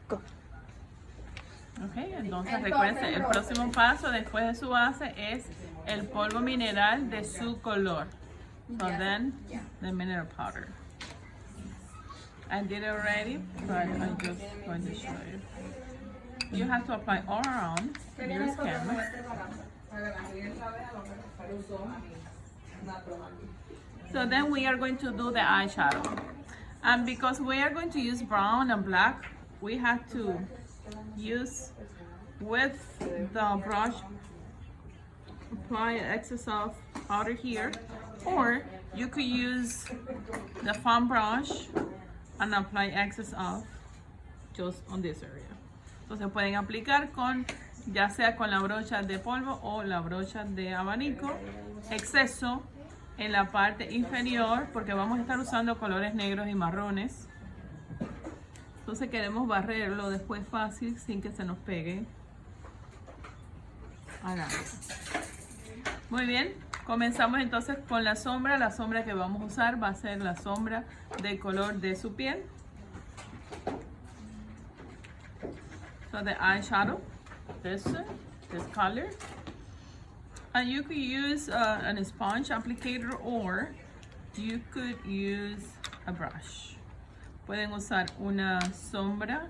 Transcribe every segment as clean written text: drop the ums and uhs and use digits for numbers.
Go. Ok, entonces recuerden, el próximo paso después de su base es el polvo mineral de su color. So then, the mineral powder. I did it already, but I'm just going to show you. You have to apply all around your skin. So then we are going to do the eyeshadow. And because we are going to use brown and black, we have to use with the brush, apply excess of powder here, or you could use the foam brush and apply excess of just on this area. Entonces pueden aplicar con, ya sea con la brocha de polvo o la brocha de abanico, exceso en la parte inferior, porque vamos a estar usando colores negros y marrones. Entonces queremos barrerlo después fácil sin que se nos pegue. Muy bien, comenzamos entonces con la sombra. La sombra que vamos a usar va a ser la sombra del color de su piel. So the eyeshadow, this color. And you could use a sponge applicator or you could use a brush. Pueden usar una sombra,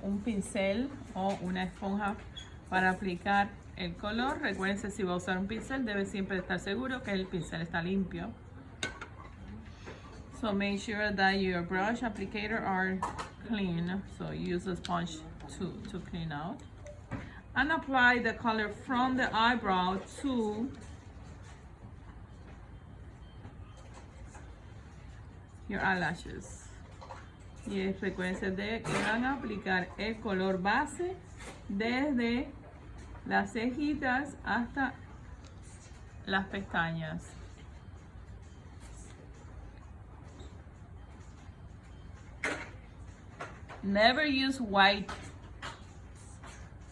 un pincel o una esponja para aplicar el color. Recuerden, si va a usar un pincel, debe siempre estar seguro que el pincel está limpio. So make sure that your brush applicator are clean. So use a sponge to clean out. And apply the color from the eyebrow to your eyelashes. Y recuerden de que van a aplicar el color base desde las cejitas hasta las pestañas. Never use white.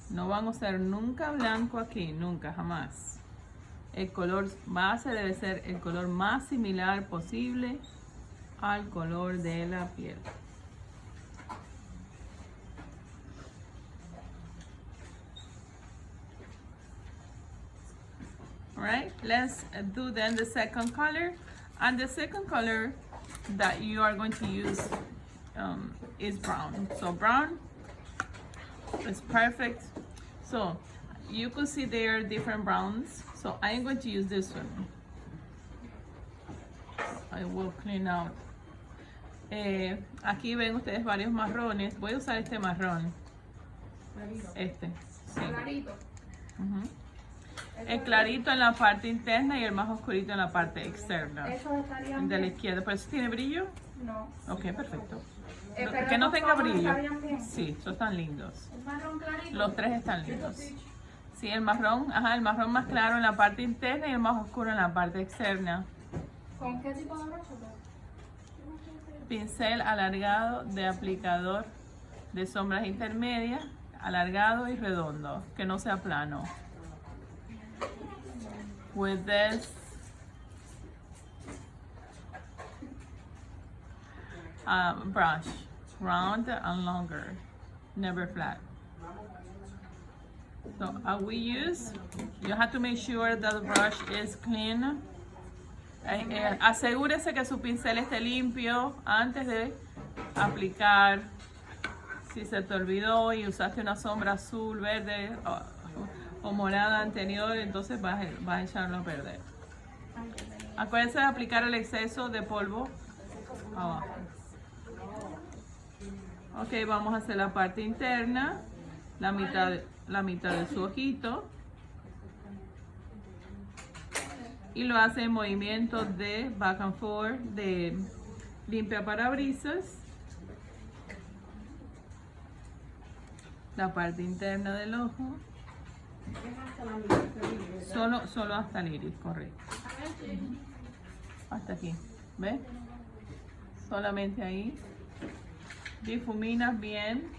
No van a usar nunca blanco aquí, nunca, jamás. El color base debe ser el color más similar posible al color de la piel. Alright, let's do then the second color. And the second color that you are going to use is brown. So brown is perfect. So you could see there are different browns. So I'm going to use this one. I will clean out. Aquí ven ustedes varios marrones. Voy a usar este marrón. Este. Sí. El clarito en la parte interna y el más oscurito en la parte externa. De la izquierda. ¿Pero eso tiene brillo? No. Ok, perfecto. Que no tenga brillo. Sí, son tan lindos. Los tres están lindos. Sí, el marrón más claro en la parte interna y el más oscuro en la parte externa. ¿Con qué tipo de brocha? Pincel alargado de aplicador de sombras intermedias, alargado y redondo, que no sea plano. With this brush, round and longer, never flat. So we use, you have to make sure that the brush is clean. Asegúrese que su pincel esté limpio antes de aplicar. Si se te olvidó y usaste una sombra azul, verde o morada anterior, entonces vas a echarlo a perder. Acuérdense de aplicar el exceso de polvo abajo. Ok, vamos a hacer la parte interna, la mitad de su ojito. Y lo hace en movimiento de back and forth, de limpia parabrisas. La parte interna del ojo. Solo hasta el iris, correcto. Hasta aquí, ¿ves? Solamente ahí. Difuminas bien.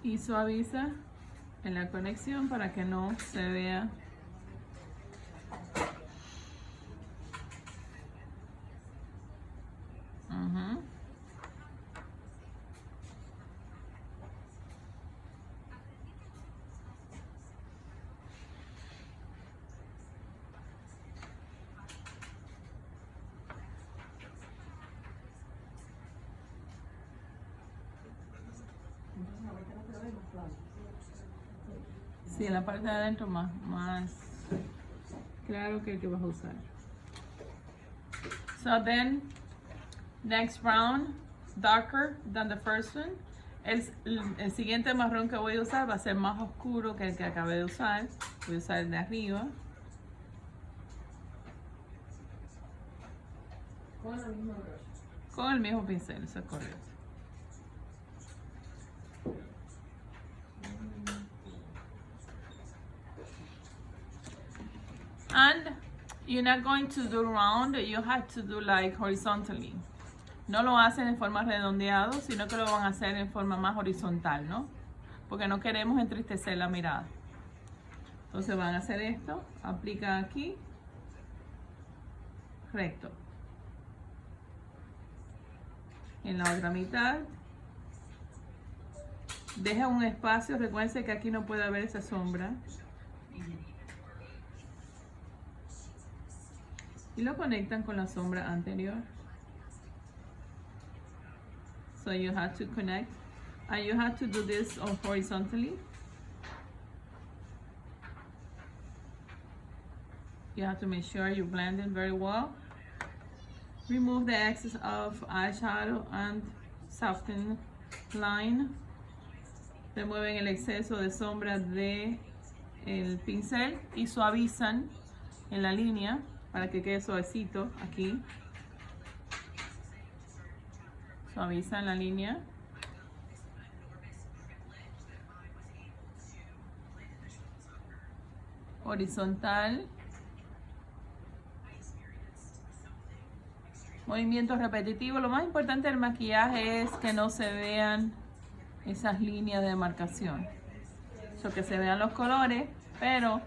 Y suaviza en la conexión para que no se vea Sí, en la parte de adentro más claro que el que vas a usar. So then, next brown, darker than the first one. El siguiente marrón que voy a usar va a ser más oscuro que el que acabé de usar. Voy a usar el de arriba. Con la misma brocha. Con el mismo pincel, eso es correcto. And you're not going to do round, you have to do like horizontally. No lo hacen en forma redondeado, sino que lo van a hacer en forma más horizontal, ¿no? Porque no queremos entristecer la mirada. Entonces van a hacer esto, aplican aquí, recto. En la otra mitad, deja un espacio, recuerden que aquí no puede haber esa sombra. Y lo conectan con la sombra anterior. So you have to connect, and you have to do this horizontally. You have to make sure you blend it very well. Remove the excess of eyeshadow and soften line. Remueven el exceso de sombra de el pincel y suavizan en la línea para que quede suavecito aquí. Suavizan la línea. Horizontal. Movimientos repetitivos. Lo más importante del maquillaje es que no se vean esas líneas de demarcación. So, que se vean los colores, pero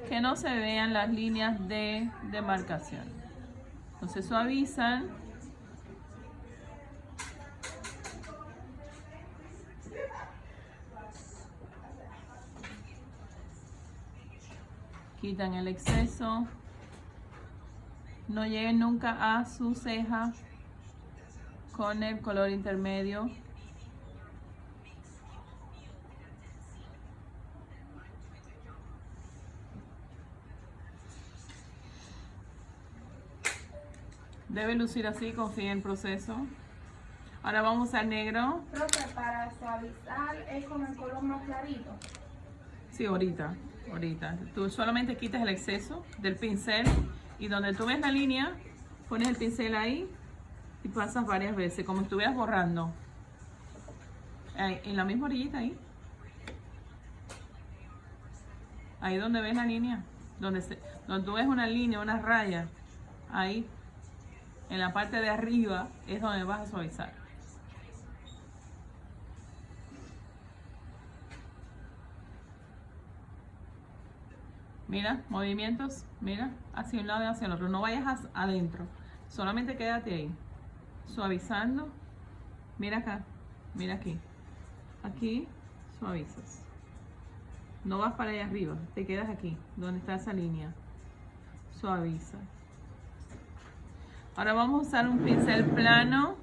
que no se vean las líneas de demarcación. Entonces suavizan. Quitan el exceso. No lleguen nunca a su ceja con el color intermedio. Debe lucir así, confía en el proceso. Ahora vamos a usar negro. Profe, para suavizar es con el color más clarito. Sí, ahorita. Tú solamente quitas el exceso del pincel y donde tú ves la línea, pones el pincel ahí y pasas varias veces, como si estuvieras borrando. Ahí, en la misma orillita ahí. Ahí donde ves la línea, donde tú ves una línea, una raya, ahí, en la parte de arriba, es donde vas a suavizar. Mira, movimientos, mira, hacia un lado y hacia el otro. No vayas adentro, solamente quédate ahí, suavizando. Mira acá, mira aquí. Aquí suavizas. No vas para allá arriba, te quedas aquí, donde está esa línea. Suaviza. Ahora vamos a usar un pincel plano.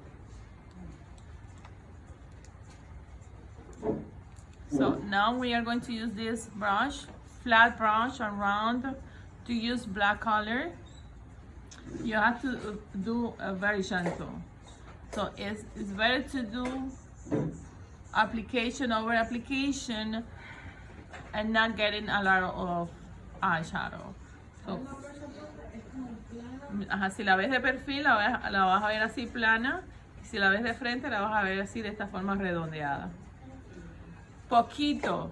So now we are going to use this brush, flat brush around to use black color. You have to do a very gentle. So it's better to do application over application and not getting a lot of eyeshadow. So, ajá, si la ves de perfil la vas a ver así plana, y si la ves de frente la vas a ver así de esta forma redondeada. Poquito.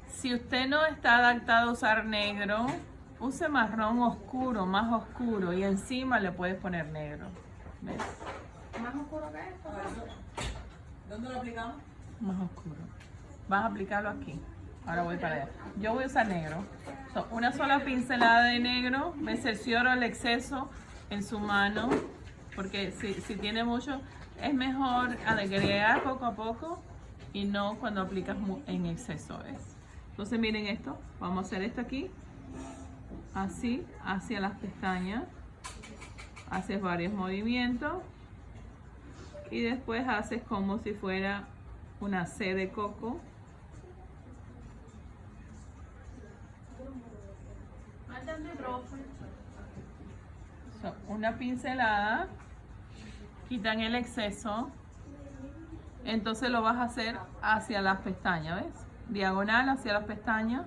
Si usted no está adaptado a usar negro, use marrón oscuro, más oscuro, y encima le puedes poner negro. ¿Ves? ¿Más oscuro que esto? ¿Dónde lo aplicamos? Más oscuro. Vas a aplicarlo aquí. Ahora voy para allá. Yo voy a usar negro. So, una sola pincelada de negro. Me cercioro el exceso en su mano. Porque si tiene mucho, es mejor agregar poco a poco y no cuando aplicas en exceso. ¿Ves? Entonces miren esto. Vamos a hacer esto aquí. Así, hacia las pestañas. Haces varios movimientos. Y después haces como si fuera una C de coco. So, una pincelada, quitan el exceso, entonces lo vas a hacer hacia las pestañas, ¿ves? Diagonal hacia las pestañas,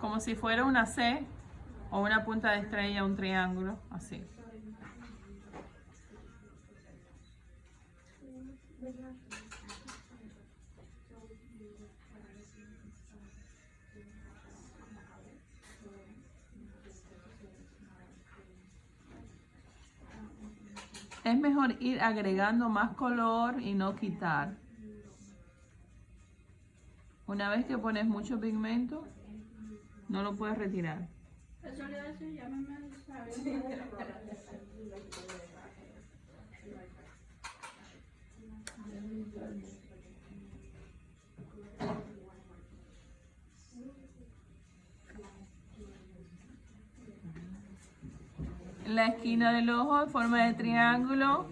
como si fuera una C o una punta de estrella, un triángulo, así. Es mejor ir agregando más color y no quitar. Una vez que pones mucho pigmento, no lo puedes retirar. Eso le hace, llámame al sabio. La esquina del ojo en forma de triángulo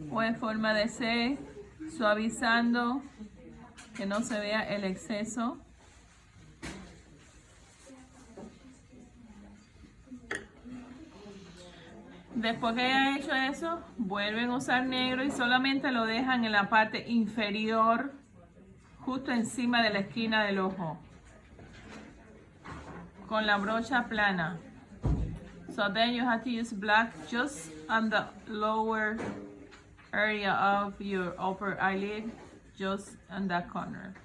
o en forma de C, suavizando que no se vea el exceso. Después que haya hecho eso, vuelven a usar negro y solamente lo dejan en la parte inferior, justo encima de la esquina del ojo, con la brocha plana. So then you have to use black just on the lower area of your upper eyelid, just on that corner.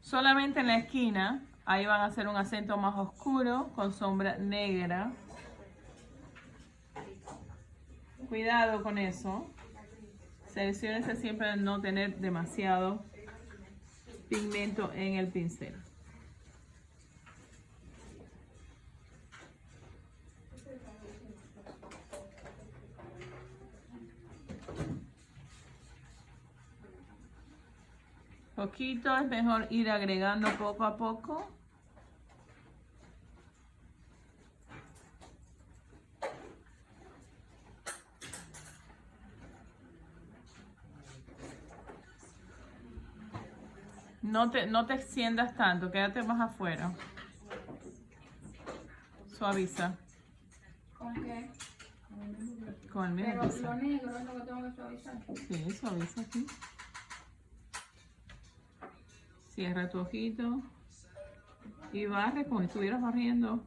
Solamente en la esquina, ahí van a hacer un acento más oscuro con sombra negra. Cuidado con eso. Selecciónese siempre de no tener demasiado pigmento en el pincel. Poquito, es mejor ir agregando poco a poco. No te extiendas tanto, quédate más afuera. Suaviza. ¿Con qué? Con el mismo Pero pincel. lo negro es lo que tengo que suavizar. Sí, suaviza aquí. Cierra tu ojito y barre como si estuvieras barriendo.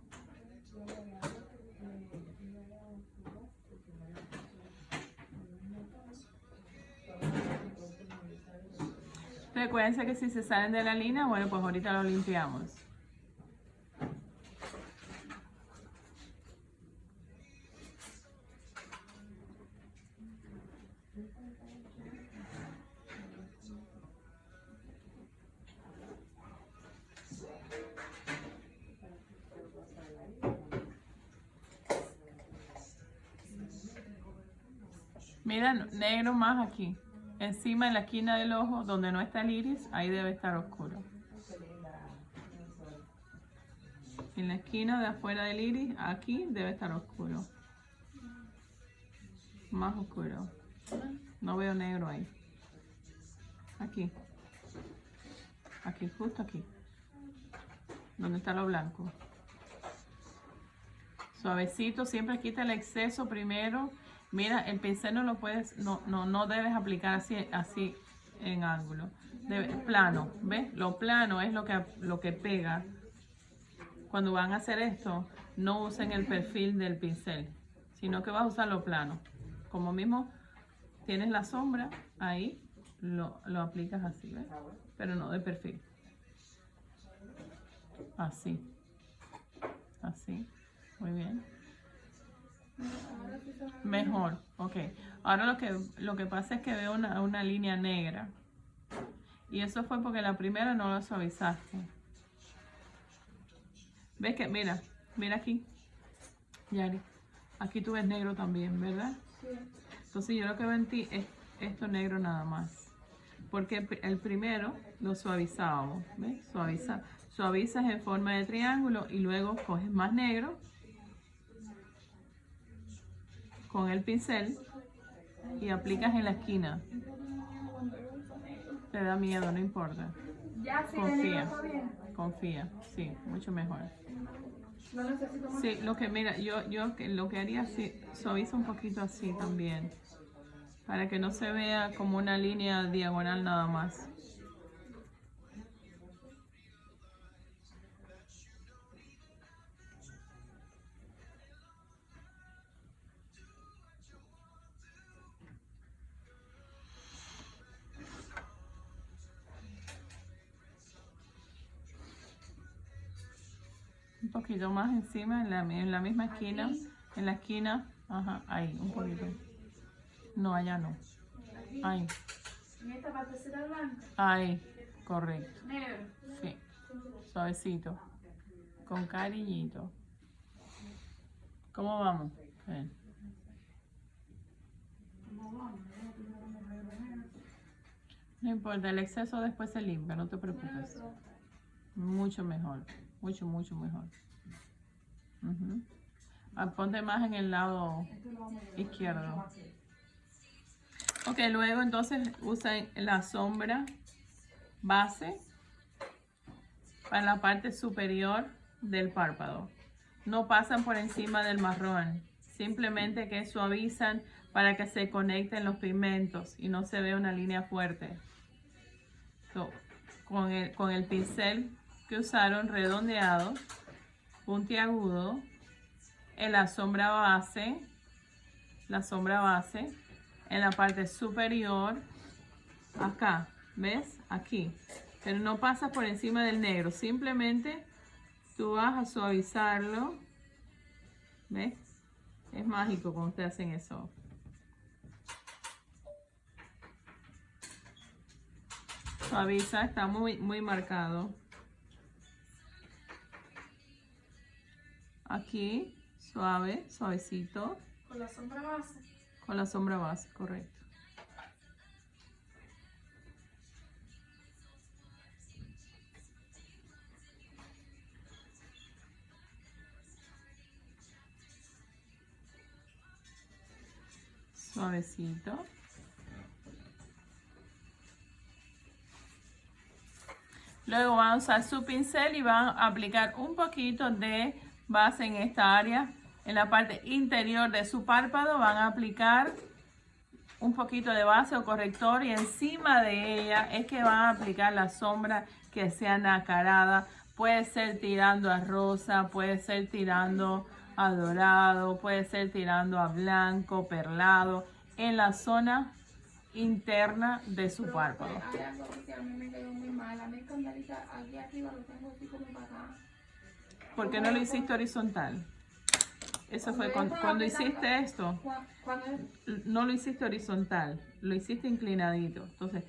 Recuerden que si se salen de la línea, bueno, pues ahorita lo limpiamos. Mira, negro más aquí. Encima en la esquina del ojo, donde no está el iris, ahí debe estar oscuro. En la esquina de afuera del iris, aquí debe estar oscuro. Más oscuro. No veo negro ahí. Aquí. Aquí, justo aquí. Donde está lo blanco. Suavecito, siempre quita el exceso primero. Mira, el pincel no lo puedes, no debes aplicar así en ángulo. Plano, ¿ves? Lo plano es lo que pega. Cuando van a hacer esto, no usen el perfil del pincel, sino que vas a usar lo plano. Como mismo tienes la sombra, ahí lo aplicas así, ¿ves? Pero no de perfil. Así. Así. Muy bien. Mejor, ok. Ahora lo que pasa es que veo una línea negra. Y eso fue porque la primera no lo suavizaste. ¿Ves que? Mira aquí. Yari. Aquí tú ves negro también, ¿verdad? Sí. Entonces yo lo que veo en ti es esto negro nada más. Porque el primero lo suavizábamos, ¿ves? Suavizas en forma de triángulo y luego coges más negro con el pincel y aplicas en la esquina. Te da miedo, no importa. Ya sí, Confía. de negro está bien. Confía, sí, mucho mejor. No necesito más. Sí, lo que mira, lo que haría sí, suaviza un poquito así también, para que no se vea como una línea diagonal nada más. Un poquito más encima, en la misma esquina, Aquí. en la esquina, ajá, ahí, un poquito. No, allá no. Aquí. Ahí, En esta partecita blanca. ahí, correcto. Negro. Sí, suavecito, con cariñito. ¿Cómo vamos? Bien. No importa, el exceso después se limpia, no te preocupes. Mucho mejor, mucho, mucho mejor. Ujú. Ponte más en el lado izquierdo. Ok, luego entonces usa la sombra base para la parte superior del párpado. No pasan por encima del marrón, simplemente que suavizan para que se conecten los pigmentos y no se vea una línea fuerte. So, con el pincel que usaron redondeado, puntiagudo, en la sombra base, en la parte superior, acá, ¿ves? Aquí. Pero no pasa por encima del negro, simplemente tú vas a suavizarlo, ¿ves? Es mágico cuando ustedes hacen eso. Suaviza, está muy, muy marcado. Aquí, suave, suavecito. Con la sombra base. Con la sombra base, correcto. Suavecito. Luego van a usar su pincel y van a aplicar un poquito de base en esta área. En la parte interior de su párpado van a aplicar un poquito de base o corrector y encima de ella es que van a aplicar la sombra que sea nacarada. Puede ser tirando a rosa, puede ser tirando a dorado, puede ser tirando a blanco, perlado, en la zona interna de su párpado. Hay algo que a mí me quedó muy mal. A mí escandaliza aquí arriba lo tengo así como para acá. ¿Por qué no lo hiciste horizontal? Eso fue cuando hiciste esto, Cuando no lo hiciste horizontal, lo hiciste inclinadito. Entonces,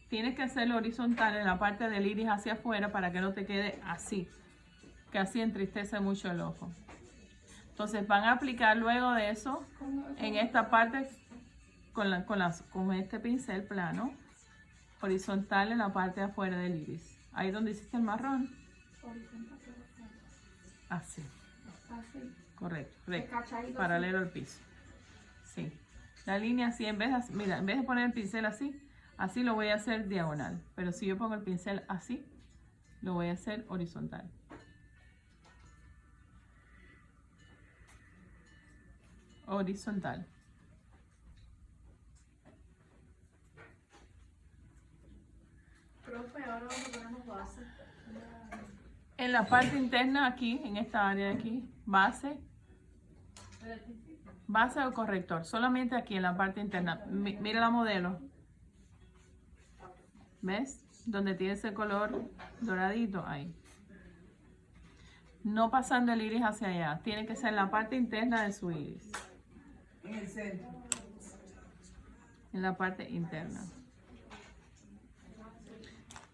tienes que hacerlo horizontal en la parte del iris hacia afuera para que no te quede así, que así entristece mucho el ojo. Entonces, van a aplicar luego de eso en esta parte con este pincel plano, horizontal en la parte de afuera del iris. Ahí donde hiciste el marrón. horizontal, Así, así. correcto, recto, Cachadito, paralelo al piso. Sí. La línea así, mira, en vez de poner el pincel así, así lo voy a hacer diagonal. Pero si yo pongo el pincel así, lo voy a hacer horizontal. Horizontal. Profe, ahora vamos a ponernos base. En la parte interna aquí, en esta área de aquí, base o corrector, solamente aquí en la parte interna. Mira la modelo. ¿Ves? Donde tiene ese color doradito, ahí. No pasando el iris hacia allá, tiene que ser en la parte interna de su iris. En el centro. En la parte interna.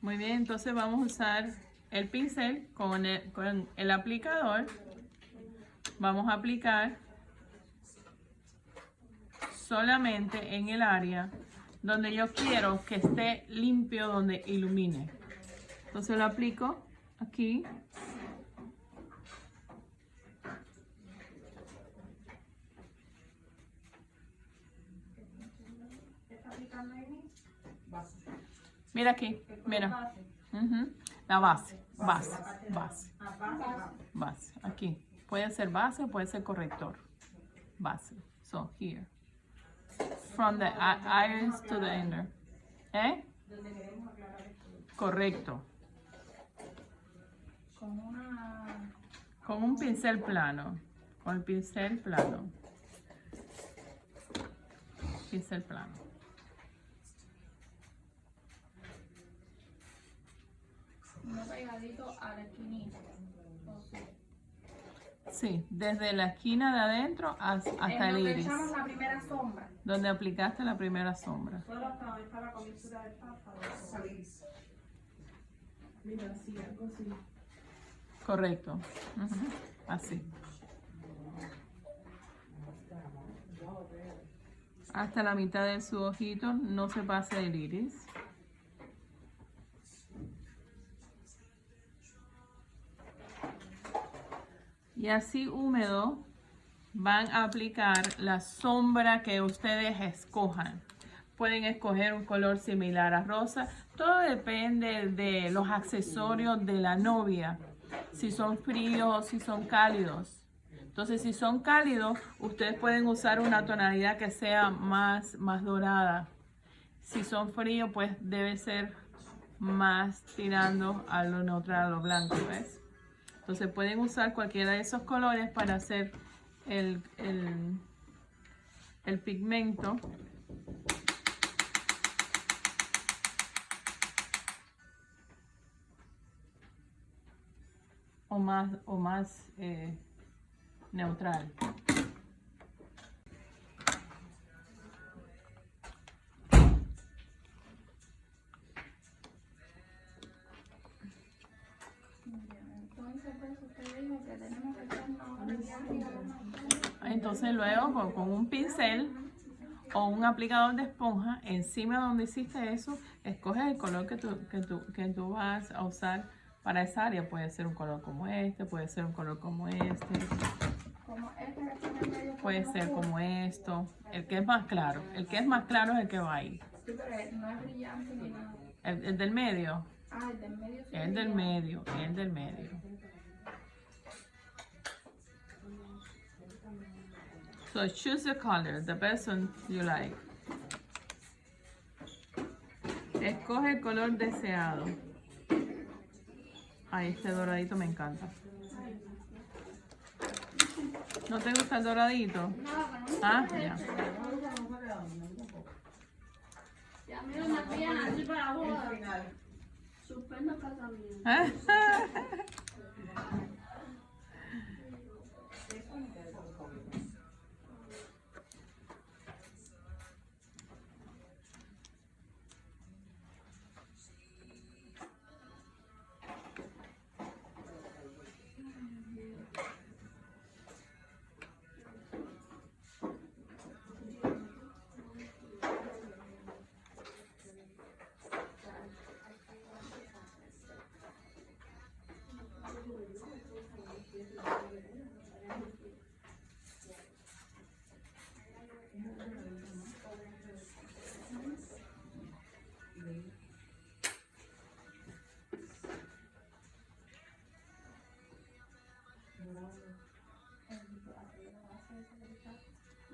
Muy bien, entonces vamos a usar el pincel con el aplicador. Vamos a aplicar solamente en el área donde yo quiero que esté limpio, donde ilumine. Entonces lo aplico aquí. ¿Está aplicando ahí? Base. Mira aquí, mira. Ujú. La base, base. Aquí. Puede ser base, puede ser corrector. Base. So, here. From the iris to the inner. ¿Eh? Correcto. Con un pincel plano. Con el pincel plano. Pincel plano. No pegadito a la esquinita. Sí, desde la esquina de adentro hasta el donde iris. echamos la primera sombra. Donde aplicaste la primera sombra. Solo hasta donde está la comisura del párpado. Mira, así, algo así. Correcto. Ujú. Así. Hasta la mitad de su ojito, no se pase el iris. Y así húmedo van a aplicar la sombra que ustedes escojan. Pueden escoger un color similar a rosa. Todo depende de los accesorios de la novia. Si son fríos o si son cálidos. Entonces, si son cálidos, ustedes pueden usar una tonalidad que sea más dorada. Si son fríos, pues debe ser más tirando a lo neutral, a lo blanco, ¿ves? Entonces pueden usar cualquiera de esos colores para hacer el pigmento. O más neutral. Entonces, pues usted dijo que tenemos que echar una hora aquí arriba. Entonces luego con un pincel o un aplicador de esponja, encima donde hiciste eso, escoges el color que tú vas a usar para esa área. Puede ser un color como este, puede ser un color como este, Como este que está en el medio. puede ser como esto. El que es más claro. El que es más claro es el que va ahí. Sí, pero no es brillante ni nada. El del medio. Ah, el del medio sí. El del medio. El del medio. So choose the color, the best one you like. Escoge el color deseado. Ay, este doradito me encanta. ¿No te gusta el doradito? Ah, ya. Ya mira, me pillan así para la boda. Suspendo casamiento.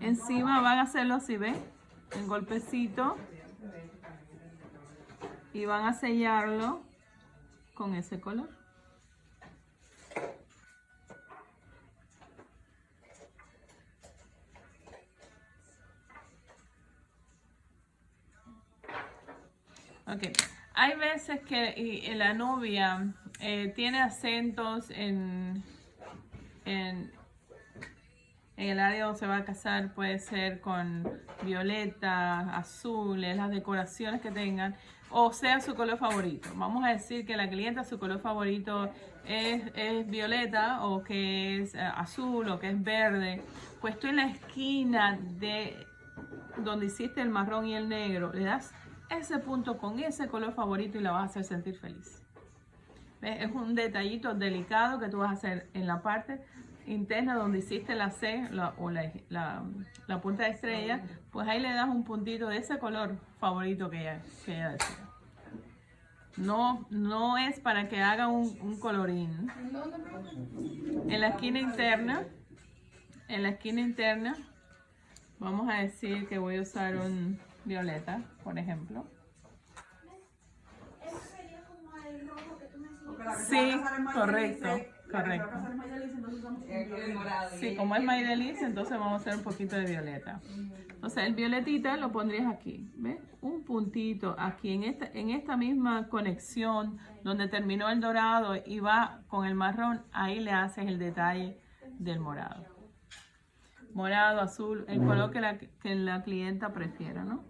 Encima van a hacerlo así, ¿ven? En golpecito. Y van a sellarlo con ese color. Ok. Hay veces que la novia tiene acentos en el área donde se va a casar. Puede ser con violeta, azules, las decoraciones que tengan, o sea su color favorito. Vamos a decir que la clienta su color favorito es violeta, o que es azul, o que es verde. Pues tú en la esquina de donde hiciste el marrón y el negro, le das ese punto con ese color favorito y la vas a hacer sentir feliz. ¿Ves? Es un detallito delicado que tú vas a hacer en la parte interna donde hiciste la C o la punta de estrella. Pues ahí le das un puntito de ese color favorito que ella desea. No es para que haga un colorín. ¿En dónde, profe? En la esquina interna, vamos a decir que voy a usar un violeta, por ejemplo. Eso sería como el rojo que tú me Porque enseñaste. la que Sí, se va a casar en correcto, Mayelice, la que se va a correcto. casar en Mayelice, entonces usamos un violeta. Sí, como es Maydelice, entonces vamos a hacer un poquito de violeta. Entonces el violetita lo pondrías aquí, ¿ves? Un puntito aquí en esta misma conexión donde terminó el dorado y va con el marrón, ahí le haces el detalle del morado. Morado, azul, el color que la clienta prefiera, ¿no?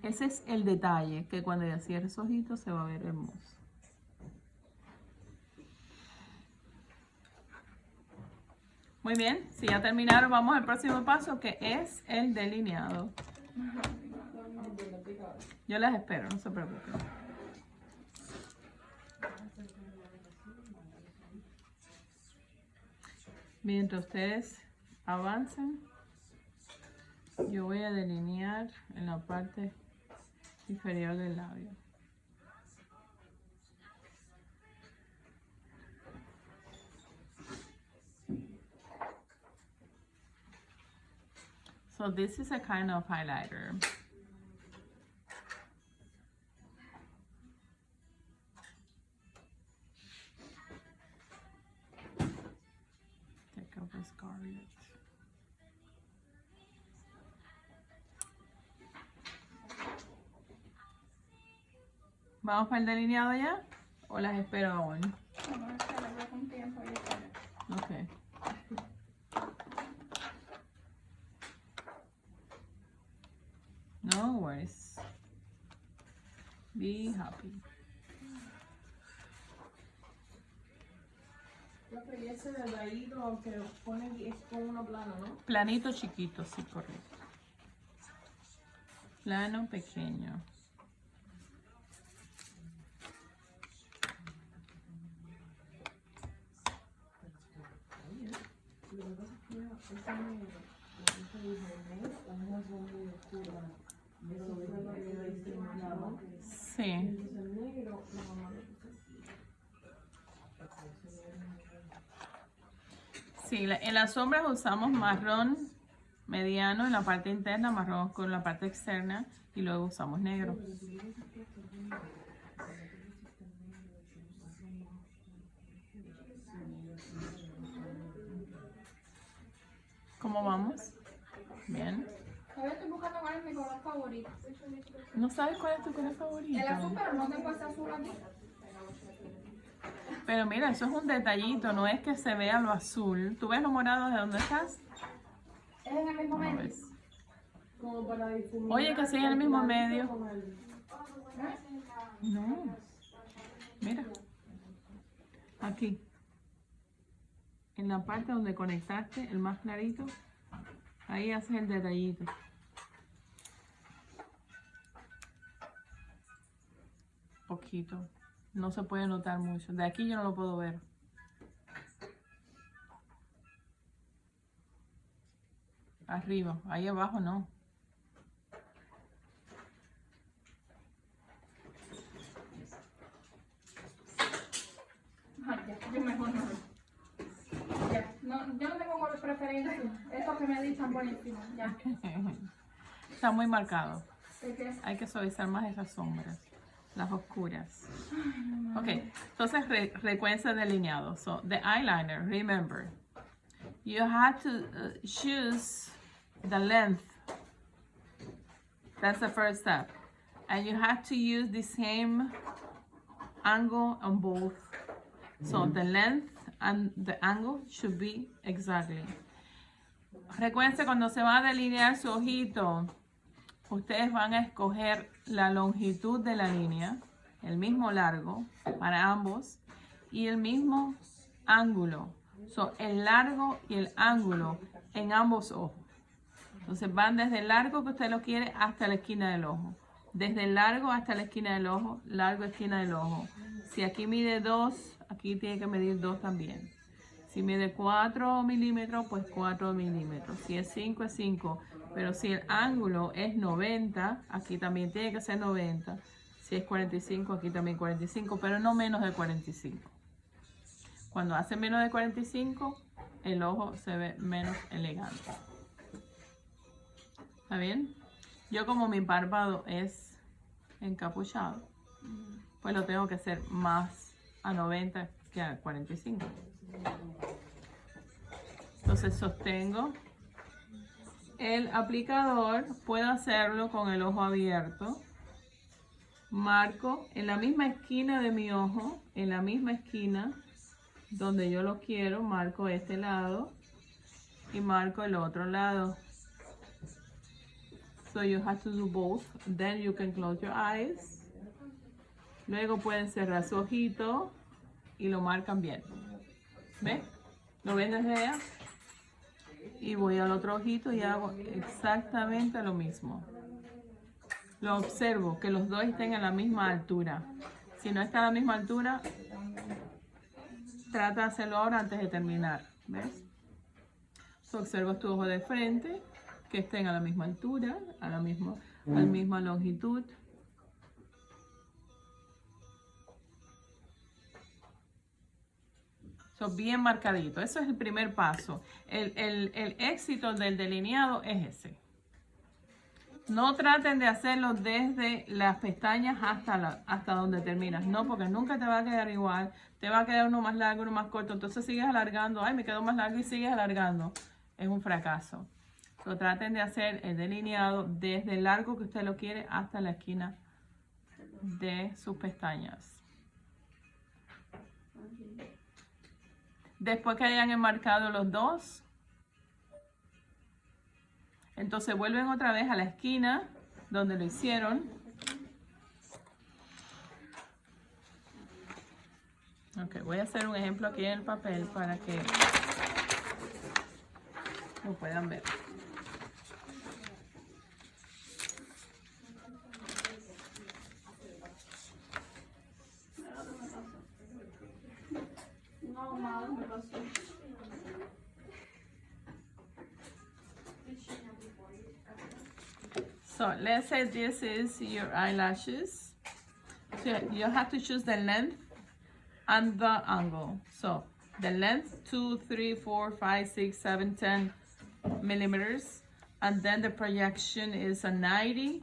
Ese es el detalle, que cuando ella cierre esos ojitos se va a ver hermoso. Muy bien, si ya terminaron, vamos al próximo paso, que es el delineado. Yo las espero, no se preocupen. Mientras ustedes avancen, yo voy a delinear en la parte inferior del labio. So this is a kind of highlighter. Take out the scarlet. ¿Vamos para el delineado ya? ¿O las espero aún? Vamos a esperar con tiempo y espera. Okay. No worries. Be happy. Profe, y ese delgadito que pone aquí es con uno plano, ¿no? Planito chiquito, sí, correcto. Plano pequeño. Lo que pasa es que esa negra, ese dijo, las hojas son muy oscuras. Eso fue lo que yo hice en la mano. Sí. Entonces el negro, la mamá lo puso aquí. Sí, en las sombras usamos marrón mediano en la parte interna, marrón con la parte externa y luego usamos negro. ¿Cómo vamos? Bien. Todavía estoy buscando cuál es mi color favorito. ¿No sabes cuál es tu color El favorito? azul, pero no tengo ese azul aquí. Pero mira, eso es un detallito, no es que se vea lo azul. ¿Tú ves lo morado de dónde estás? Es en el mismo No medio. ves. Como para difuminar. Oye, que sí, en el mismo clarito medio. con el- No. Mira. Aquí. En la parte donde conectaste, el más clarito, ahí haces el detallito. Poquito. No se puede notar mucho. De aquí yo no lo puedo ver. Arriba. Ahí abajo no. Ay, ya, yo mejor no. Ya, no, yo no tengo color preferencia. Estos que me dicen buenísimos. Ya. Está muy marcado. Sé que es. Hay que suavizar más esas sombras, las oscuras. Ok, entonces recuerda delineado. So, the eyeliner, remember, you have to choose the length. That's the first step. And you have to use the same angle on both. So, the length and the angle should be exactly. Recuerden, cuando se va a delinear su ojito, ustedes van a escoger la longitud de la línea, el mismo largo para ambos y el mismo ángulo. So, el largo y el ángulo en ambos ojos. Entonces van desde el largo que usted lo quiere hasta la esquina del ojo. Desde el largo hasta la esquina del ojo, largo esquina del ojo. Si aquí mide 2, aquí tiene que medir 2 también. Si mide 4 milímetros, pues 4 milímetros. Si es 5, es 5. Pero si el ángulo es 90, aquí también tiene que ser 90. Si es 45, aquí también 45, pero no menos de 45. Cuando hace menos de 45, el ojo se ve menos elegante. ¿Está bien? Yo como mi párpado es encapuchado, pues lo tengo que hacer más a 90 que a 45. Entonces sostengo el aplicador, puedo hacerlo con el ojo abierto. Marco en la misma esquina de mi ojo, en la misma esquina donde yo lo quiero, marco este lado y marco el otro lado. So you have to do both. Then you can close your eyes. Luego pueden cerrar su ojito y lo marcan bien. ¿Ves? ¿Lo ven desde allá? Y voy al otro ojito y hago exactamente lo mismo. Lo observo, que los dos estén a la misma altura. Si no está a la misma altura, trata de hacerlo ahora antes de terminar. ¿Ves? So, observas tu ojo de frente, que estén a la misma altura, a la misma longitud. So, bien marcadito. Eso es el primer paso. El éxito del delineado es ese. No traten de hacerlo desde las pestañas hasta donde terminas. No, porque nunca te va a quedar igual. Te va a quedar uno más largo, uno más corto. Entonces sigues alargando. Ay, me quedó más largo y sigues alargando. Es un fracaso. So, traten de hacer el delineado desde el largo que usted lo quiere hasta la esquina de sus pestañas. Después que hayan enmarcado los dos, entonces vuelven otra vez a la esquina donde lo hicieron. Ok, voy a hacer un ejemplo aquí en el papel para que lo puedan ver. So let's say this is your eyelashes. So you have to choose the length and the angle. So the length 2, 3, 4, 5, 6, 7, 10 millimeters, and then the projection is a 90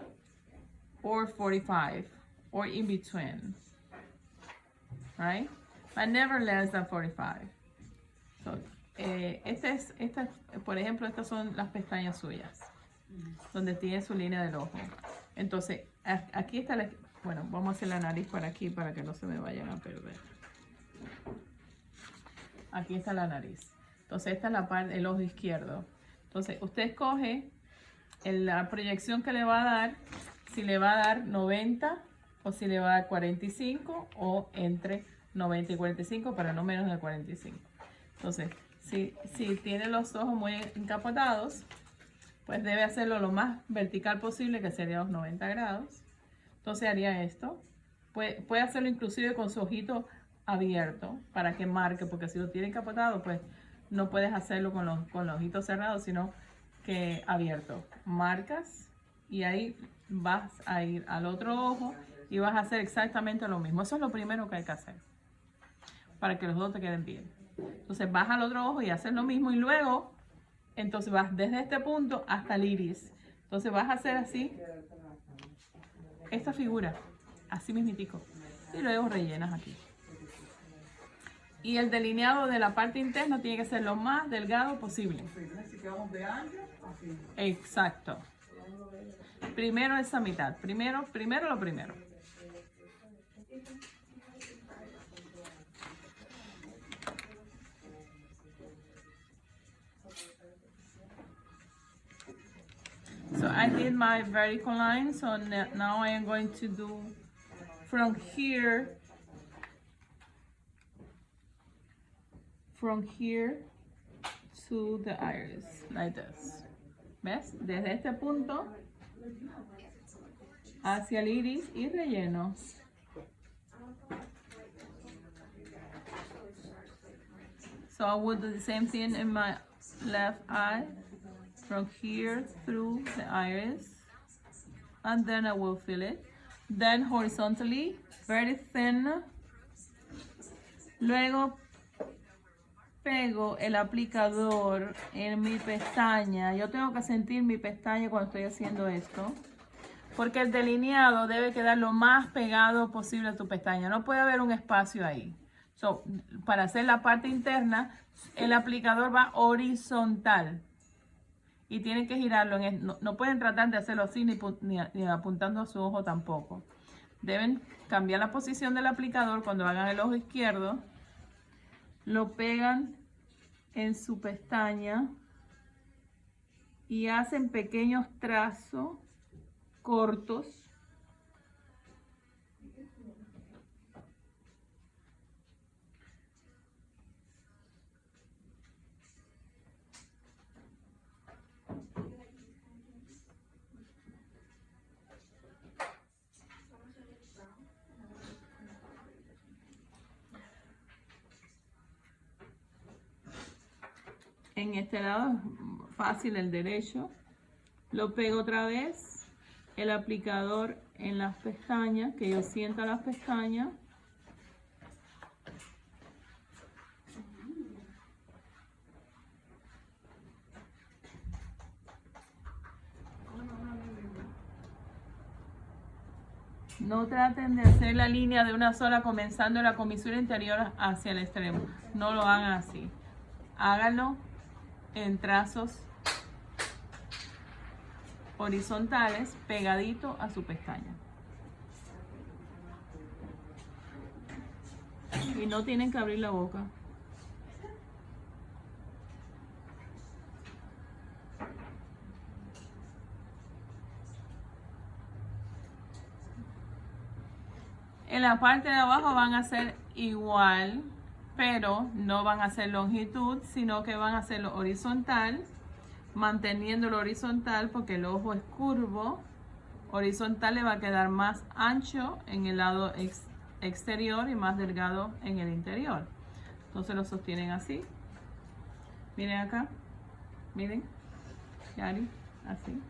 or 45 or in between, right? But never less than 45. So por ejemplo, estas son las pestañas suyas, donde tiene su línea del ojo. Entonces, aquí está bueno, vamos a hacer la nariz por aquí para que no se me vayan a perder. Aquí está la nariz. Entonces, esta es la parte del ojo izquierdo. Entonces, usted escoge la proyección que le va a dar, si le va a dar 90 o si le va a dar 45 o entre 90 y 45, pero no menos de 45. Entonces, si tiene los ojos muy encapotados, pues debe hacerlo lo más vertical posible, que sería los 90 grados. Entonces haría esto. Puede hacerlo inclusive con su ojito abierto para que marque, porque si lo tiene encapotado, pues no puedes hacerlo con los ojitos cerrados, sino que abierto. Marcas y ahí vas a ir al otro ojo y vas a hacer exactamente lo mismo. Eso es lo primero que hay que hacer para que los dos te queden bien. Entonces vas al otro ojo y haces lo mismo y luego entonces vas desde este punto hasta el iris. Entonces vas a hacer así esta figura, así mismitico, y luego rellenas aquí. Y el delineado de la parte interna tiene que ser lo más delgado posible. Exacto. Primero esa mitad. Primero lo primero. So I did my vertical line, so now I am going to do from here to the iris, like this. ¿Ves? Desde este punto hacia el iris y relleno. So I will do the same thing in my left eye. From here through the iris, and then I will fill it. then horizontally, very thin. Luego pego el aplicador en mi pestaña. Yo tengo que sentir mi pestaña cuando estoy haciendo esto, porque el delineado debe quedar lo más pegado posible a tu pestaña. No puede haber un espacio ahí. So, para hacer la parte interna, el aplicador va horizontal y tienen que girarlo. No pueden tratar de hacerlo así ni apuntando a su ojo tampoco. Deben cambiar la posición del aplicador cuando hagan el ojo izquierdo. Lo pegan en su pestaña y hacen pequeños trazos cortos. En este lado fácil, el derecho. Lo pego otra vez, el aplicador en las pestañas, que yo sienta las pestañas. No traten de hacer la línea de una sola comenzando la comisura interior hacia el extremo. No lo hagan así. Háganlo en trazos horizontales pegadito a su pestaña. Y no tienen que abrir la boca. En la parte de abajo van a ser igual, pero no van a hacer longitud, sino que van a hacerlo horizontal, manteniéndolo horizontal porque el ojo es curvo. Horizontal le va a quedar más ancho en el lado exterior y más delgado en el interior. Entonces lo sostienen así. Miren acá, miren, Yari, así.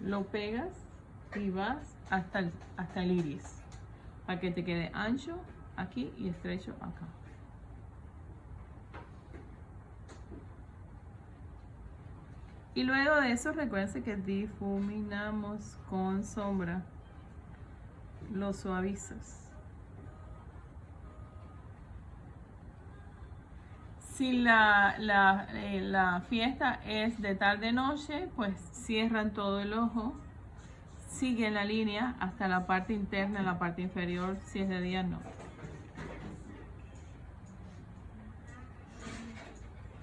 Lo pegas y vas hasta el iris, para que te quede ancho aquí y estrecho acá. Y luego de eso, recuerden que difuminamos con sombra. Lo suavizas. Si la fiesta es de tarde-noche, pues cierran todo el ojo. Siguen la línea hasta la parte interna, la parte inferior. Si es de día, no.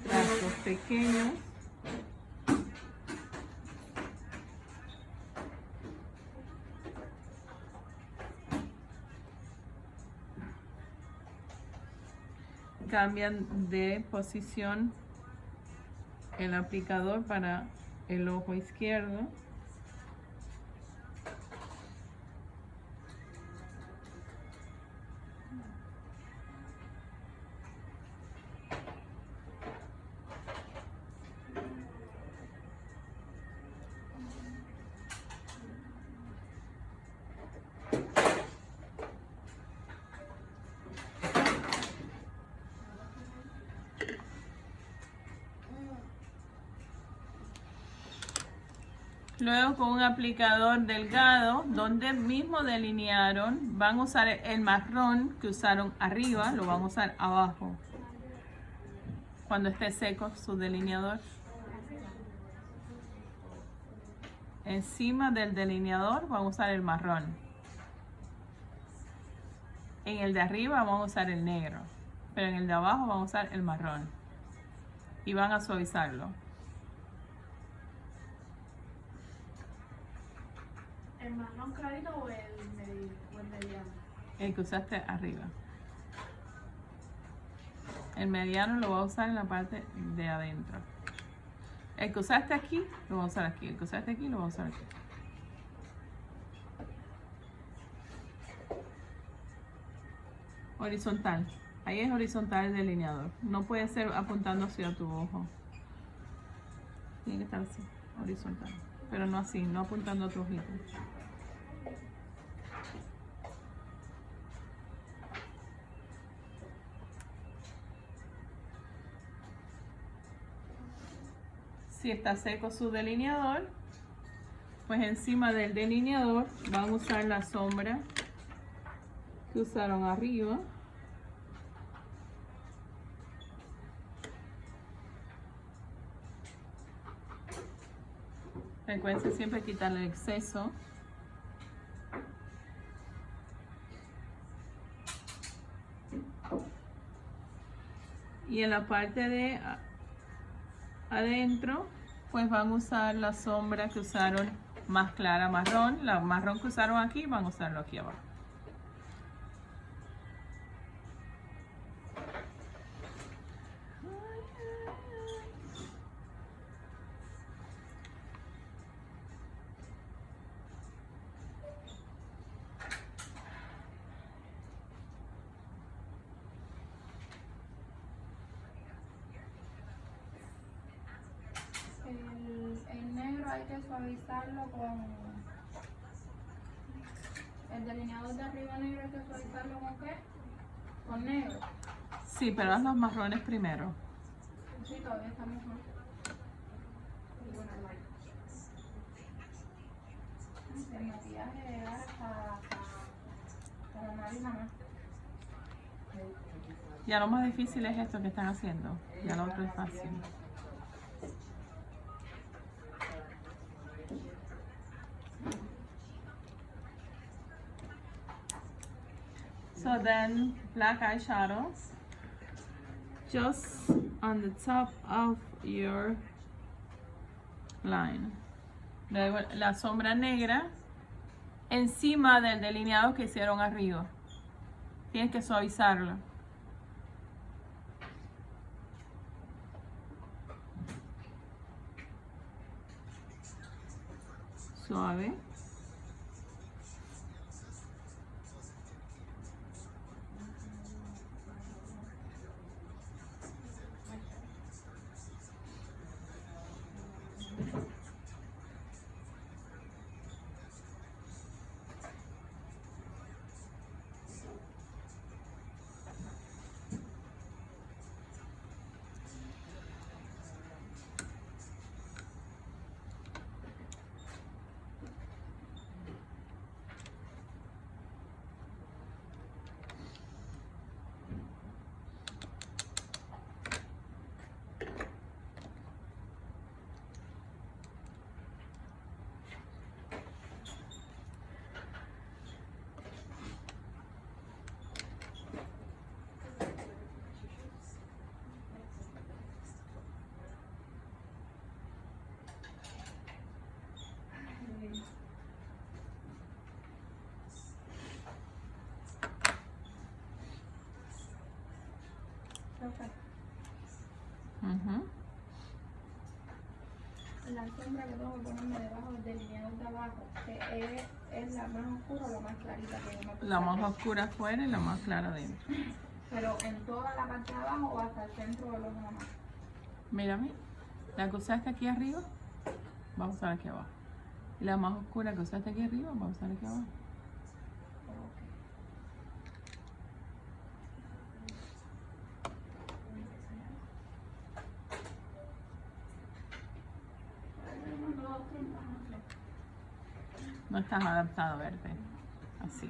Trazos pequeños. Cambian de posición el aplicador para el ojo izquierdo. Luego con un aplicador delgado, donde mismo delinearon, van a usar el marrón que usaron arriba, lo van a usar abajo. Cuando esté seco su delineador. Encima del delineador van a usar el marrón. En el de arriba vamos a usar el negro, pero en el de abajo vamos a usar el marrón. Y van a suavizarlo. ¿El marrón clarito o el mediano? El que usaste arriba. El mediano lo voy a usar en la parte de adentro. El que usaste aquí, lo voy a usar aquí. El que usaste aquí, lo voy a usar aquí. Horizontal. Ahí es horizontal el delineador. No puede ser apuntando hacia tu ojo. Tiene que estar así, horizontal. Pero no así, no apuntando a tu ojito. Si está seco su delineador, pues encima del delineador van a usar la sombra que usaron arriba. Recuerden siempre quitarle el exceso. Y en la parte de adentro, pues van a usar la sombra que usaron más clara, marrón. La marrón que usaron aquí, van a usarlo aquí abajo. El negro hay que suavizarlo con... El delineador de arriba negro hay que suavizarlo con ¿qué? Con negro. Sí, pero haz los marrones primero. Sí, todavía está mejor. El maquillaje llegar hasta la nariz nada más. Ya lo más difícil es esto que están haciendo. Ya lo otro es fácil. So then, black eyeshadow, just on the top of your line. Luego la sombra negra encima del delineado que hicieron arriba. Tienes que suavizarlo. Suave. Uh-huh. La sombra que tengo que ponerme debajo del delineador de abajo, que es la más oscura o la más clarita que yo me puse. La más oscura afuera y la más clara adentro. Pero en toda la parte de abajo o hasta el centro del ojo nomás. Mírame, la que usaste aquí arriba, vamos a usar aquí abajo. Y la más oscura que usaste aquí arriba, vamos a usar aquí abajo. No estás adaptado a verte así.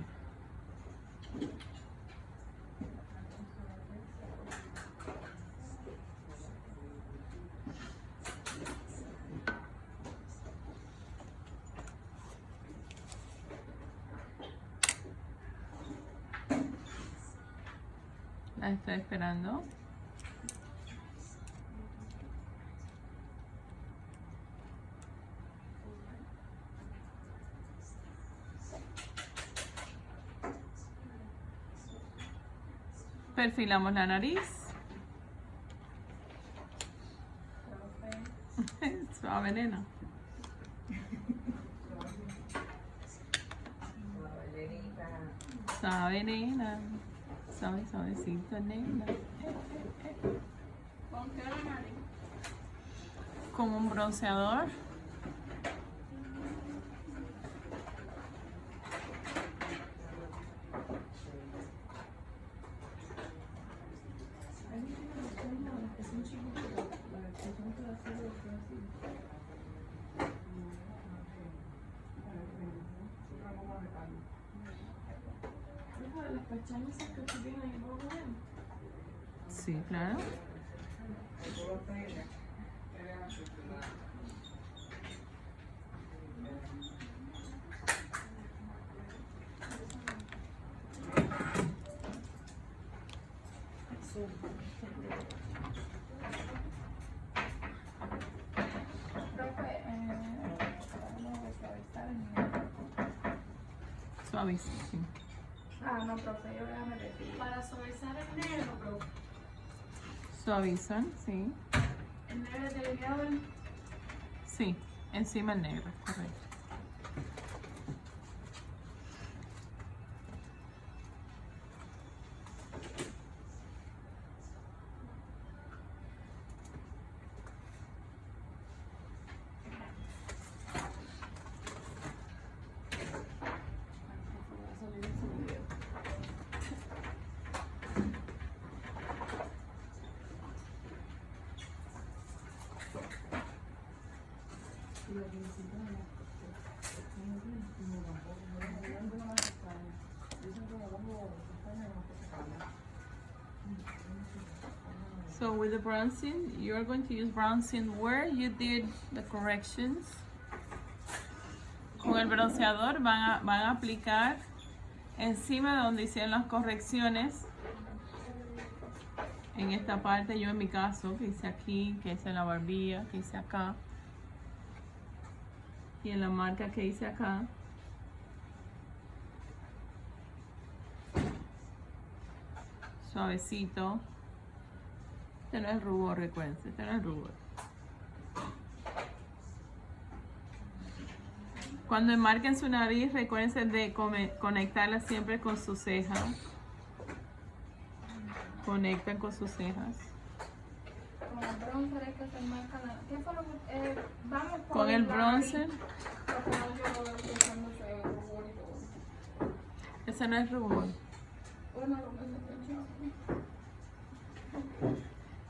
La estoy esperando. Perfilamos la nariz. Suave, nena. Suave, nena. Suave, suavecito, nena. ¿Con qué la nariz? Con un bronceador. Hay muchas opciones que son chiquitas, las que son para hacer así. echarle esa cachorrina y no lo ven. Sí, claro. Profe, vamos a suavizar el negro. Suavecito. Sí. Ah, no, profe, yo ya me refiero. Para suavizar el negro, profe. Suavizan, sí. El negro es delineador. Sí, encima el negro, correcto. So with the bronzing, you're going to use bronzing where you did the corrections. Con el bronceador van a aplicar encima de donde hicieron las correcciones. En esta parte, yo en mi caso, que hice aquí, que hice en la barbilla, que hice acá. Y en la marca que hice acá. Suavecito. Este no es rubor, recuerden, este no es rubor. Cuando enmarquen su nariz, recuérdense de conectarla siempre con su ceja. Conectan con sus cejas. Con el bronzer es que se marca la... ¿Qué fue lo que...? Vamos Con el bronzer. Porque no yo lo veo usando ese rubor y todo. Ese no es rubor. Bueno, lo que se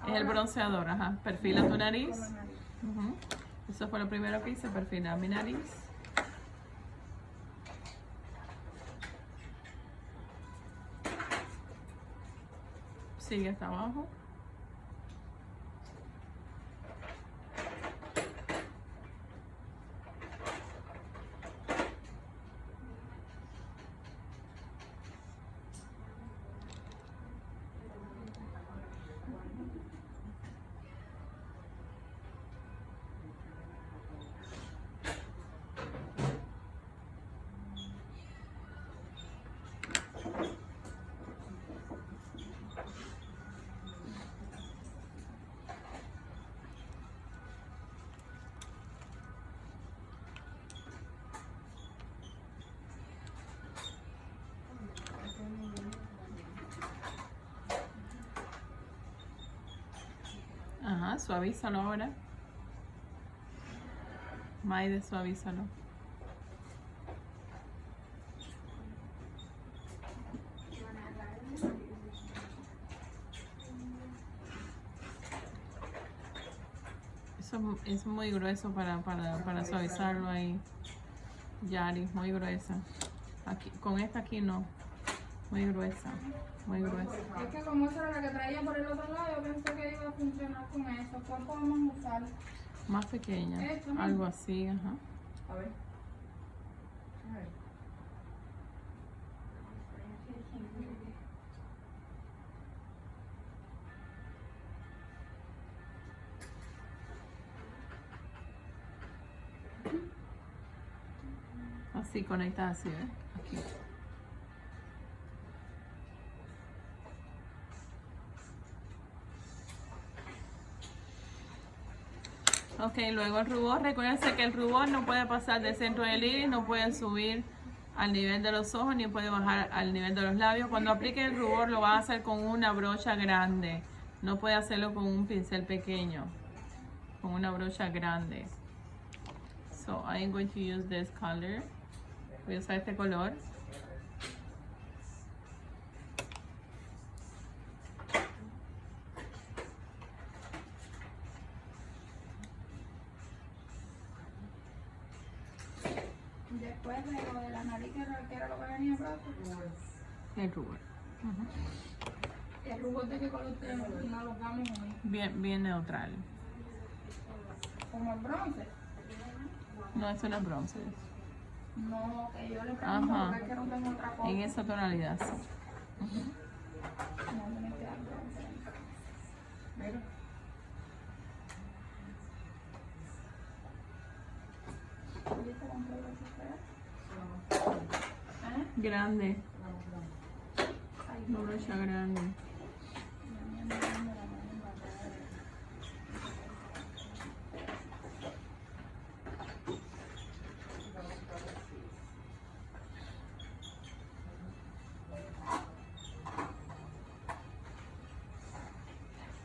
Es el bronceador, ajá. Perfila tu nariz. con la nariz. Ujú. Eso fue lo primero que hice, perfilar mi nariz. Sigue hasta abajo. Ajá, suavízalo ahora. Maide, suavízalo. Eso es muy grueso para suavizarlo ahí. Yari, muy gruesa. Aquí, con esta aquí no. Muy gruesa, muy gruesa. Es que como esa era la que traía por el otro lado, yo pensé que iba a funcionar con eso. ¿Cuál podemos usar? Más pequeña, Esto, ¿no? algo así, ajá. A ver. A ver. Así, conectada así, ¿eh? Aquí. Ok, luego el rubor. Recuérdense que el rubor no puede pasar del centro del iris, no puede subir al nivel de los ojos, ni puede bajar al nivel de los labios. Cuando aplique el rubor lo va a hacer con una brocha grande. No puede hacerlo con un pincel pequeño. Con una brocha grande. So, I'm going to use this color. Voy a usar este color. Después de lo de la nariz, que era lo que venía, profe. El rubor. El rubor de qué color no lo vamos hoy. Bien neutral. Como el bronce. No, eso no es bronce. No, que yo le pregunto Ajá. porque es que no tengo otra cosa. En esa tonalidad, sí. No, tiene que quedar bronce. Mira. ¿Y este cuánto es ese? ¿Eh? Grande. Ay, Una brocha grande.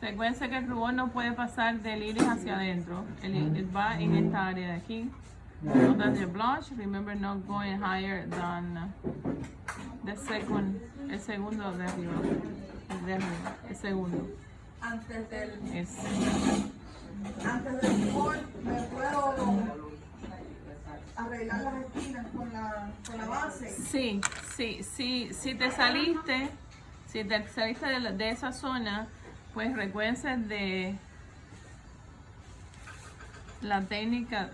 Recuerden que el rubor no puede pasar del iris hacia adentro. El iris va en esta área de aquí. So that's your blush. Remember not going higher than the second, el segundo de arriba. El de arriba, el segundo. Antes del rubor me puedo arreglar las esquinas con la base. Si te saliste de esa zona, pues recuerden de la técnica.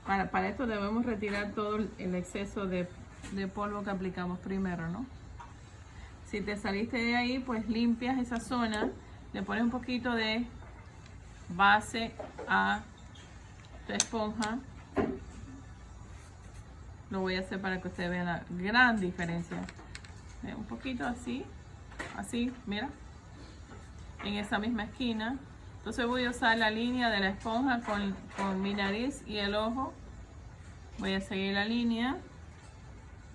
Para esto debemos retirar todo el exceso de polvo que aplicamos primero, ¿no? Si te saliste de ahí, pues limpias esa zona, le pones un poquito de base a tu esponja. Lo voy a hacer para que ustedes vean la gran diferencia. Un poquito así, mira, en esa misma esquina. Entonces voy a usar la línea de la esponja con mi nariz y el ojo. Voy a seguir la línea.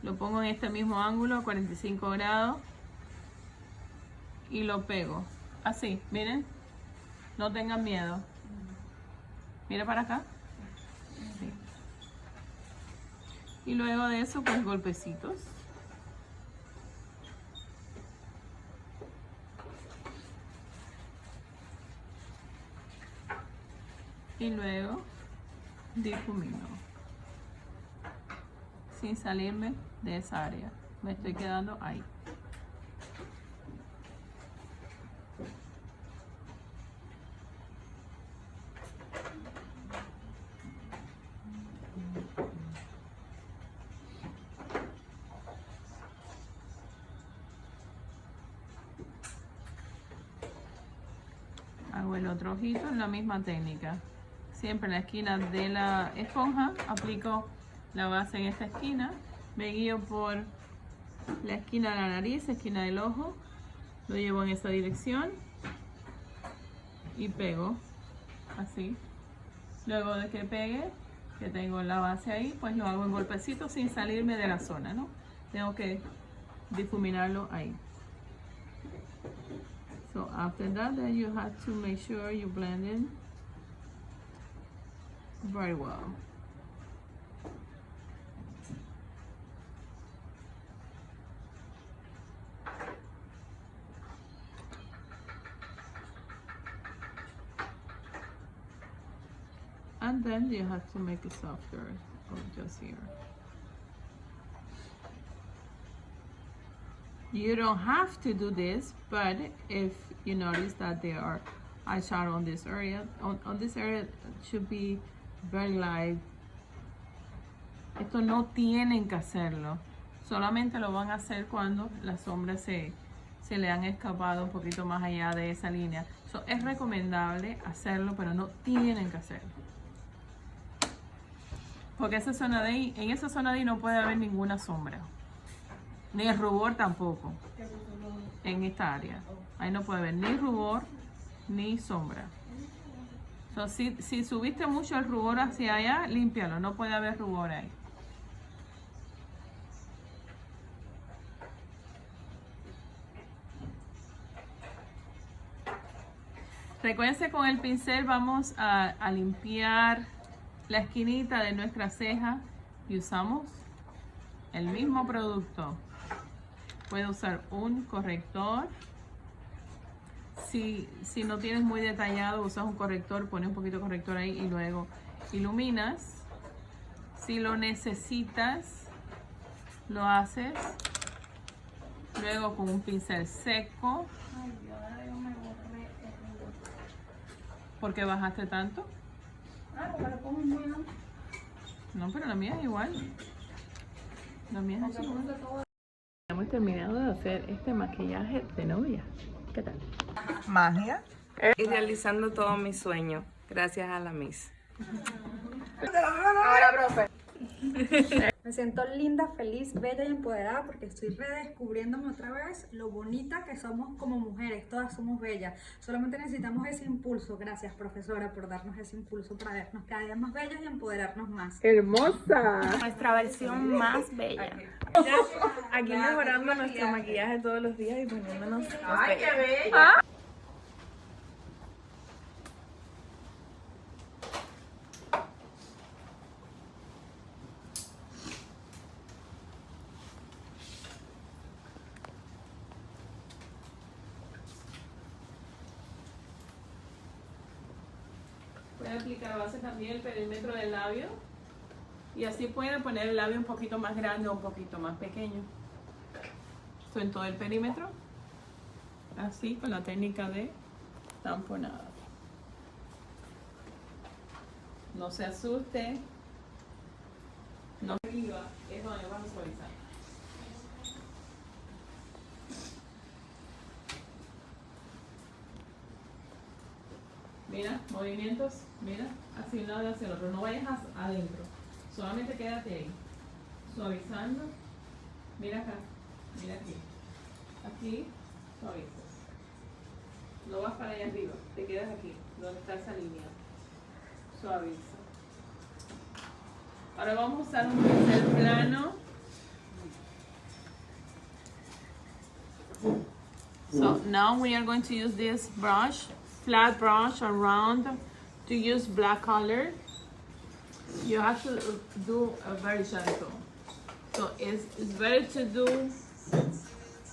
Lo pongo en este mismo ángulo, 45 grados. Y lo pego. Así, miren. No tengan miedo. Mira para acá. Sí. Y luego de eso, pues golpecitos. Y luego difumino sin salirme de esa área. Me estoy quedando ahí. Hago el otro ojito en la misma técnica. Siempre en la esquina de la esponja aplico la base en esta esquina, me guío por la esquina de la nariz, esquina del ojo, lo llevo en esa dirección y pego así. Luego de que pegue, que tengo la base ahí, pues lo hago en golpecitos sin salirme de la zona, ¿no? Tengo que difuminarlo ahí. So after that, then you have to make sure you blend in very well. And then you have to make it softer, or just here. You don't have to do this, but if you notice that there are eyeshadow on this area, on this area should be very light. Esto no tienen que hacerlo, solamente lo van a hacer cuando las sombras se le han escapado un poquito más allá de esa línea. So, es recomendable hacerlo, pero no tienen que hacerlo. Porque esa zona de ahí, en esa zona de ahí no puede haber ninguna sombra. Ni el rubor tampoco. En esta área. Ahí no puede haber ni rubor ni sombra. So, si subiste mucho el rubor hacia allá, límpialo. No puede haber rubor ahí. Recuerden, con el pincel vamos a limpiar la esquinita de nuestra ceja y usamos el mismo producto. Puedes usar un corrector. Si no tienes muy detallado, usas un corrector, pones un poquito de corrector ahí y luego iluminas. Si lo necesitas, lo haces Luego con un pincel seco. Ay, Dios, ahora yo me borré el hilo. ¿Por qué bajaste tanto? Ah, porque lo pongo muy alto. No, pero la mía es igual. La mía es Porque así igual. puse todo. Hemos terminado de hacer este maquillaje de novia. ¿Qué tal? Magia. Y realizando todo mi sueño, gracias a la Miss. Me siento linda, feliz, bella y empoderada porque estoy redescubriéndome otra vez lo bonita que somos como mujeres, todas somos bellas. Solamente necesitamos ese impulso. Gracias, profesora, por darnos ese impulso para vernos cada día más bellas y empoderarnos más. ¡Hermosa! Nuestra versión más bella. Aquí mejorando nuestro maquillaje todos los días y poniéndonos ¡Ay, qué bella! Pueden aplicar base también el perímetro del labio. Y así pueden poner el labio un poquito más grande o un poquito más pequeño. Esto en todo el perímetro. Así, con la técnica de tamponada. No se asuste. No arriba, es donde vamos a suavizar. Mira, movimientos, mira, hacia un lado y hacia el otro. No vayas adentro. Solamente quédate ahí. Suavizando. Mira acá, mira aquí. Aquí, suavizas. No vas para allá arriba, te quedas aquí, donde está esa línea. Suaviza. Ahora vamos a usar un pincel plano. So now we are going to use this brush, flat brush around to use black color. You have to do a very gentle. So it's better to do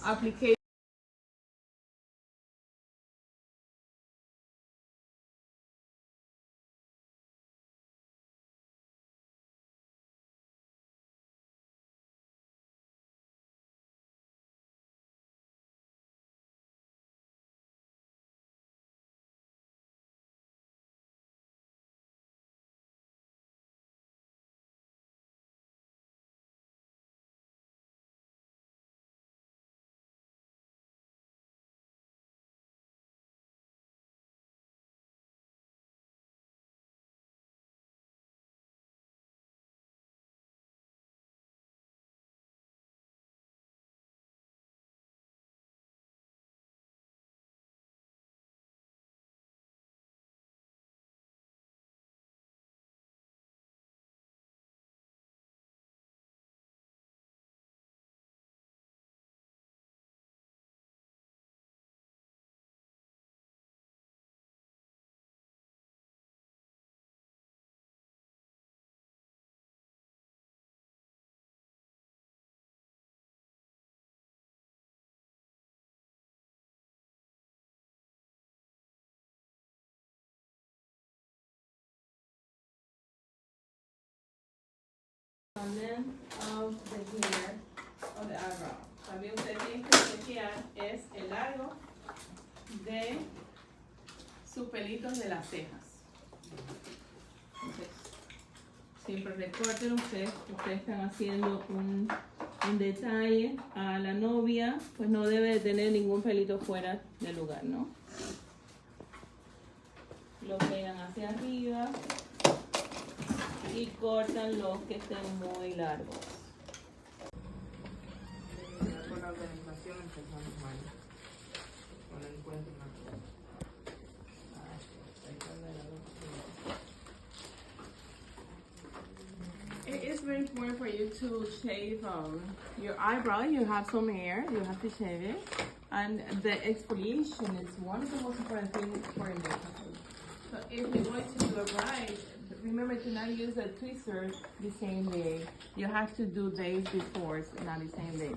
application. Of the hair of the eyebrow. También usted tiene que chequear es el largo de sus pelitos de las cejas. Entonces, siempre recuerden ustedes están haciendo un detalle a la novia, pues no debe de tener ningún pelito fuera del lugar, ¿no? Lo pegan hacia arriba y cortan los que estén muy largos. Con la organización empezamos mal. Con el encuentro natural. It is very important for you to shave your eyebrow. You have some hair, you have to shave it. And the exfoliation is one of the most important things for a makeup. So if you're going to do it right, remember to not use a twister the same day. You have to do days before, not the same day.